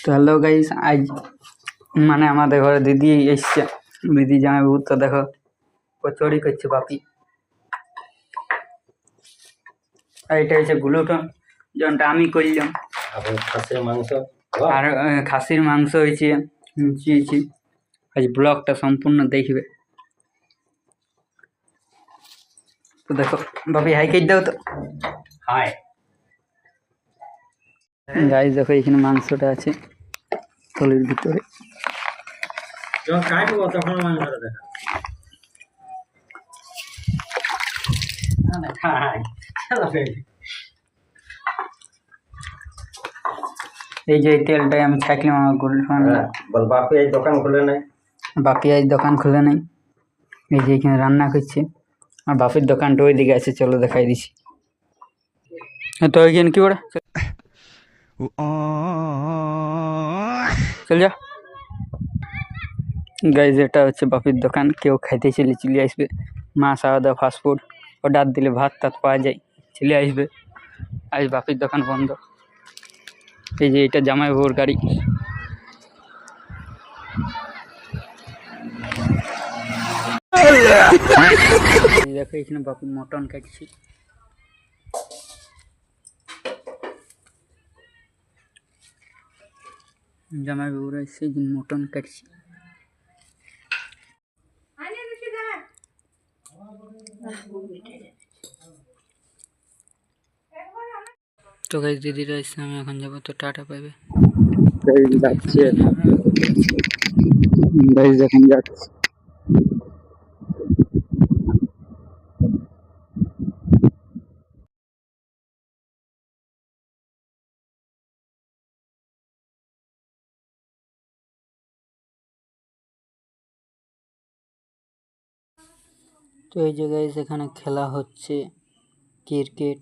তো hello guys, আজ মানে আমাদের ঘরে দিদি এসছে। দিদি জামাইবাবু তো দেখো কচুরি করছে বাপি। আর এটা হচ্ছে গ্লুটন, যেমনটা আমি করলাম। খাসির মাংস আর খাসির মাংস হয়েছে লুচিয়েছি। আজ ব্লগটা সম্পূর্ণ দেখবে। তো দেখো বাপি হাই কেটে দাও তো। হাই গাইস দেখো এখানে মাংসটা আছে থলির ভিতরে। যখন কাটবো তখন মাংসটা দেখা। এই যে তেলটাই আমি ছাকলাম আমার গ্লুটন। বল বাপি এই দোকান খুলে নাই। বাপি আজ দোকান খুলে নাই। এই যে এখানে রান্না করছে, আর বাপির দোকানটা ওই দিকে আছে, চলো দেখাই দিছি। তো ওইখানে কি করে চল যা গাইজ, এটা হচ্ছে বাপির দোকান। কেউ খাইতে চলে আসবে, মাছ আলাদা ফাস্টফুড অর্ডার দিলে ভাত টাত পাওয়া যায়, চলে আসবে। আজ বাপির দোকান বন্ধ। এই যে এটা জামাইবাবুর গাড়ি। দেখো এখানে বাপি মটন কাটছি। জামাইবাবুরা এসে মটন কাটছি। তো গাইজ দিদিরা এসে আমি এখন যাবো, তো টাটা পাইবে। যাচ্ছি গাইজ, এখন যাচ্ছি। তো এই যে গাইজ এখানে খেলা হচ্ছে ক্রিকেট।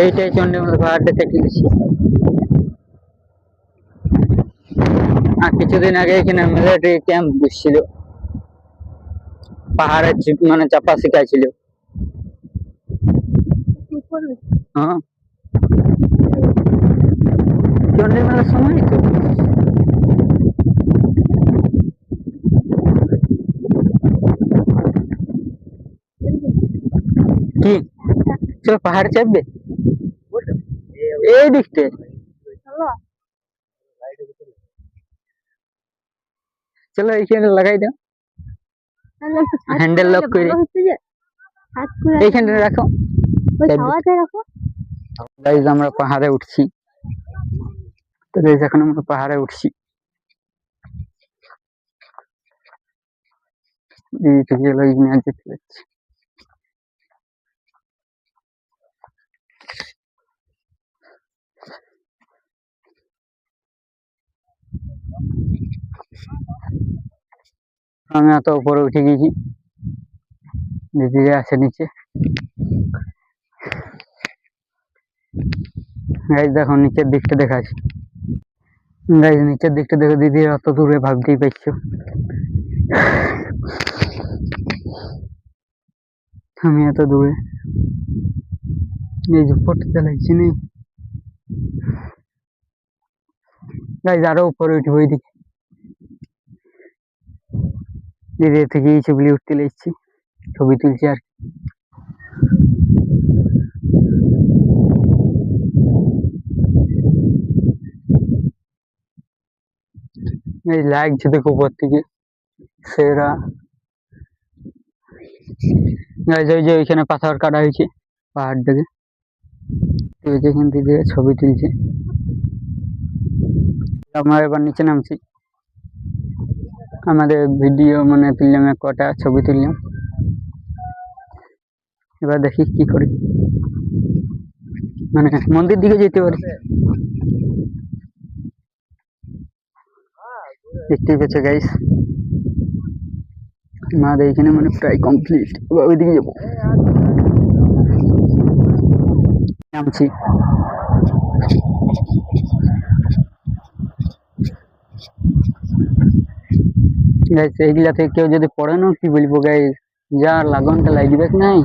এইটাই চন্ডীমুল পাহাড়টা থেকে গেছি। আর কিছুদিন আগে এখানে মিলিটারি ক্যাম্প বসছিল, পাহাড়ের মানে চাপা শিখাইছিল। হ্যাঁ, চন্ডীমেলার সময় তো। কি চলো পাহাড় চাপবে এই দিকতে। চলো এইখানে লাগাই দাও, হ্যান্ডেল লক করে এইখানে রাখো। গাইজ আমরা পাহাড়ে উঠছি। তো গাইজ এখন আমরা পাহাড়ে উঠছি। এই থেকে যেতে যাচ্ছি। আমি এত উপরে উঠে গেছি, দিদিরা আছে নিচে। গাইজ দেখো নিচের দিকটা দেখাচ্ছি। গাইজ নিচের দিকটা দেখো, দিদিরা অত দূরে ভাবতেই পারছো। আমি এত দূরে, এই যে পটতে লাগছে নেই। গাইজ আরো উপরে উঠবো ওইদিকে। দিদি থেকে এই ছবি উঠতে লাগছি, ছবি তুলছি আর এই লাগছে দেখো উপর থেকে সেরা। গাইজ ওই যে ওইখানে পাথর কাটা হয়েছে পাহাড় থেকে। যেখান থেকে ছবি তুলছে। আমরা এবার নিচে নামছি, আমাদের ভিডিও মানে তুললাম, এক কটা ছবি তুললাম। এবার দেখি কি করি, মানে মন্দির দিকে যেতে পারি। দেখতেই পেয়েছে গাইস, আমাদের এখানে মানে প্রায় কমপ্লিট। এবার ওইদিকে যাবো, নামছি। গাইস এইগুলাতে কেউ যদি পড়ে না, কি বলবো গাইস, যা লাগনটা লাগবে নাই।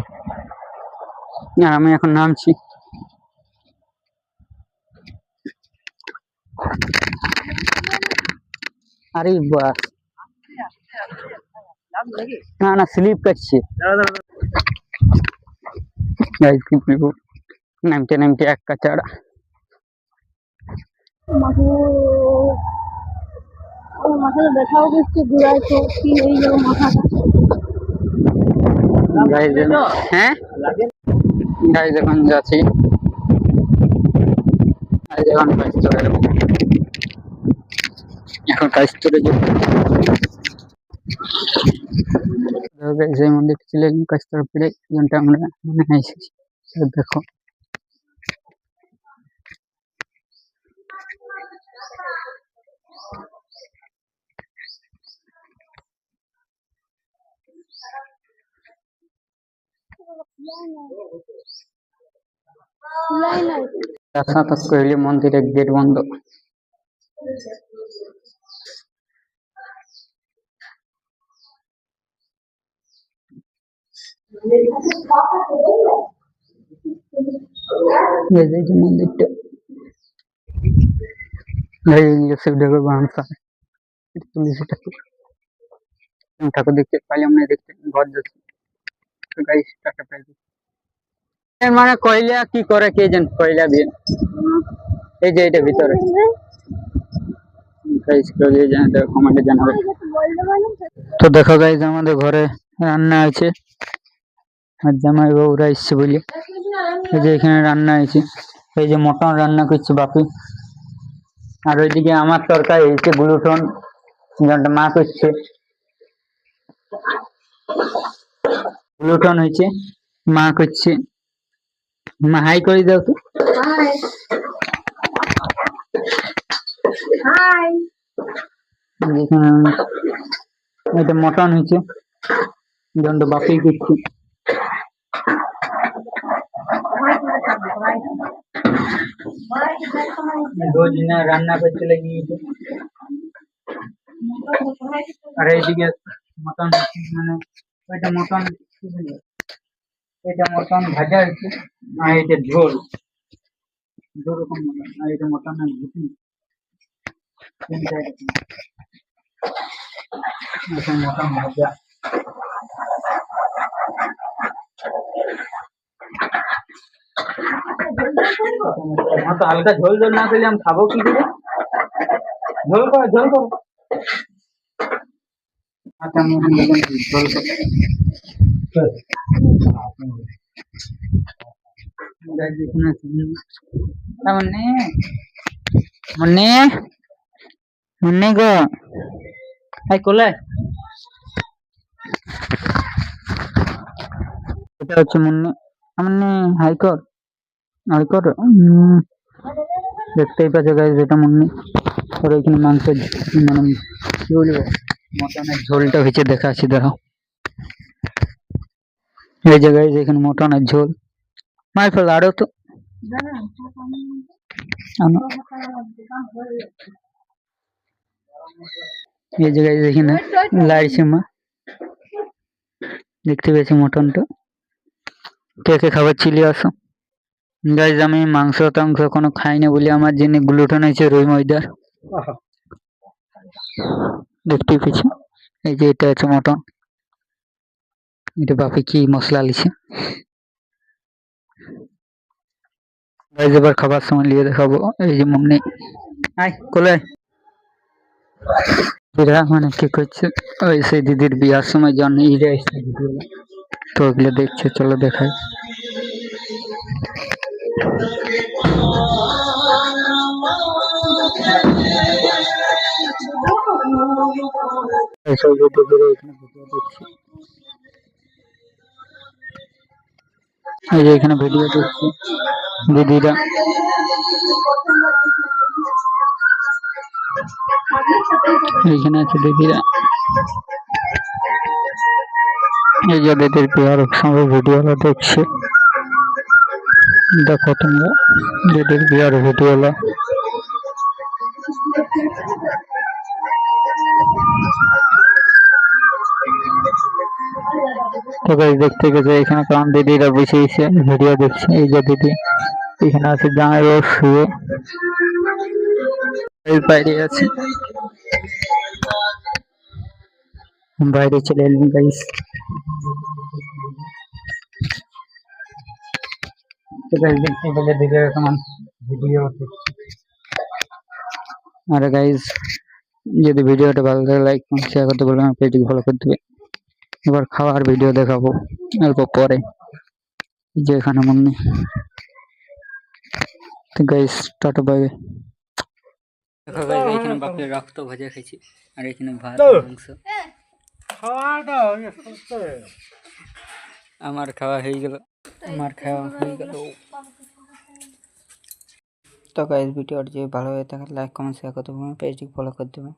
আর আমি এখন নামছি। আরে বাস, না না স্লিপ কাটছে গাইস, কি বলবো, নামতে নামতে এক কাচাড়া। মাথাটা ব্যথাও করছে, ঘুরাইছে কি হয়ে যাবে মাথাটা। গাইস হ্যাঁ গাইস এখন যাচ্ছি, এখন কাজ করে যাবো, এখন কাজ করে যাবো। গাইস এই মন্দিরটা ছিল কাজ করে ফিরে যেটা আমরা মানে এসেছি। দেখো রাস্তা তক কইলে মন্দিরের গেট বন্ধ। এই যে মন্দিরটা, এই শিবঠাকুর বাহানসা তুলসী ঠাকুর, ঠাকুর দেখতে পাইলাম না, দেখতে ঘর যাচ্ছি। গাইস টাটা পাই, মানে কয়লা কি করে কে জান, কয়লা দিয়ে এই যে এটা ভিতরে গাইস কইলে জানা, কমেন্টে জানাবে। তো দেখো গাইস আমাদের ঘরে রান্না আছে, আর জামাই বাবুরা এসছে বলে এই যে এখানে রান্না আছে। এই যে মটন রান্না করছে বাপি, আর ওইদিকে আমার তরকারি হয়েছে গ্লুটন, যেটা মা করছে গ্লুটন হয়েছে, মা করছে। মা হাই করে দাও তো। যেখানে এটা মটন হয়েছে, যেটা বাপি করছে। রোজ না রান্না করতে লাগিয়েছে, আর এইদিকে মটন মানে ওইটা মটন, এটা মটন ভাজা হয়েছে, আর এটা ঝোল, দু রকম মটন, আর এটা মটনের ভুটি, তিনটা এটা মটন ভাজা। हाँ तो हल्का झोल झोल ना करले हम खाबो की करे, झोल करो अच्छा मुझे झोल करो मुन्ने मुन्ने मुन्ने को आई कोले এটা হচ্ছে মুন্নে, মুন্নে হাইকর হাইকর দেখতেই পাচ্ছ গাইস, এটা মুন্নি। আর এখানে মাংসের মানে কি বলবো, মটনের ঝোলটা হয়েছে, দেখাচ্ছি দেখো। এই যে গাইস এখানে মটনের ঝোল, মাই ফেল আরো তো এই যে গাইস এখানে লাইছে মা, দেখতে পেয়েছি মটনটা। কে কে খাবার চিলি আসো গাইস, আমি মাংস টাংস কোনো খাই না বলে আমার জন্য গ্লুটেন আছে রুই ময়দার, দেখতে পেয়েছি। এই যে এটা আছে মটন, এটা বাপি কি মশলা লিছে গাইস। এবার খাবার সময় নিয়ে দেখাবো। এই যে মুন্নি আয় কোলে, এরা মানে কি করছে, ওই সেই দিদির বিয়ার সময় জন ইরে এসে দিদি, তো ওগুলো দেখছে, চলো দেখাই। এইসব ইউটিউবের এখানে ভিডিও দেখছি, এই যে এখানে ভিডিও দেখছি দিদিরা। এইখানে আছে দিদিরা, এই যে দিদির বিহার সঙ্গে ভিডিওগুলো দেখছে। দেখো তোমরা দিদির বিহার ভিডিওগুলো। তো গাইস দেখতে গেছে এখানে কারণ দিদিরা বসে এসে ভিডিও দেখছে। এই যে দিদি এখানে আছে, জামাই বাবু শুয়ে এই বাইরে আছে, বাইরে চলে এলেন গাইস। তো গাইস দেখতে পেলে দিদিরা কেমন ভিডিও দেখছে। আর গাইস যদি ভিডিওটা ভালো লাগে লাইক কমেন্ট শেয়ার করতে বলবেন, আমার পেজটি ফলো করে দেবে। এবার খাওয়ার ভিডিও দেখাবো অল্প পরে, এই যে এখানে মনে। তো গাইস টাটা বাই। দেখো গাইস এখানে বাপের রক্ত ভাজা খেয়েছি, আর এখানে ভাত মাংস। আমার খাওয়া হয়ে গেল, তো গাইস ভিডিওটি যদি ভালো হয়ে থাকে লাইক কমেন্ট শেয়ার করতে হবে, পেজটি ফলো করে দেবে।